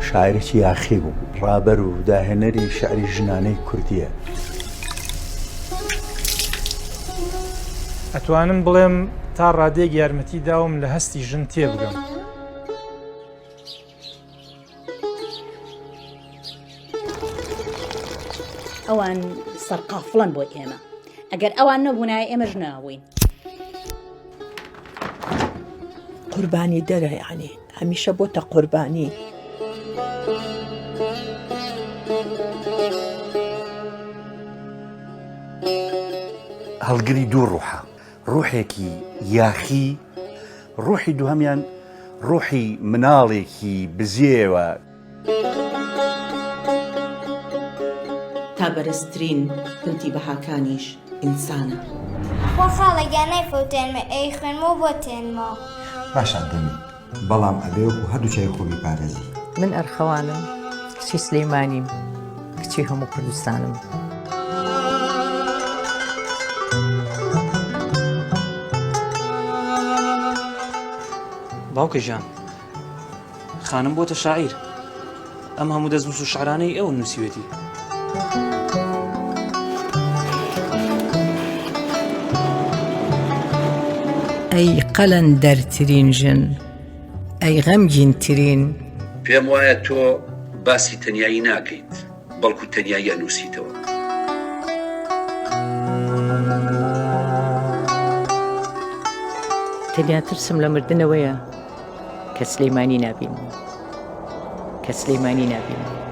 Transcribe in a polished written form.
شاعرێکی یاخی بوو، ڕابەر و داهێنەری شعری ژنانەی کوردیە. ئەتوانم بڵێم تا ڕادێک یارمەتی داوم لە هەستی ژن تێبگەم. ئەوان سەرقافڵەن بۆ ئێمە، ئەگەر ئەوان نەبوونای ئێمەش ناوین. قوربانی دەرە، یعنی هەمیشە بۆتە قوربانی. هەڵگری دوو ڕوحە، ڕوحێکی یاخی، ڕوحی دووهەمیان ڕوحی مناڵێکی بزیێوە. تا بەرزترین بنتی بەهاکانیش ئینسانە. خۆ خاڵێکیان نایفەوتێنمە ئەی خوێنمەوە بۆ تێنمەوە. باشە دەمی بەڵام ئەبێ و هەردووچای خۆی پارێزی. من ئەرخەوانم، کچی سلەیمانیم، کچی هەموو کوردستانم. باوکە ژیان، خانم بۆتە شاعیر، ئەم هەموو دەستنووس و شعرانەی ئەو نووسیوێتی. ئەی قەلەندەرترین ژن، ئەی غەمگینترین. پێم وایە تۆ باسی تەنیایی ناکەیت، بەڵکو تەنیایی ئەنووسیتەوە. تەنیا ترسم لە مردنەوەیە کە سلەیمانی نابینم، کە سلەیمانی نابینم.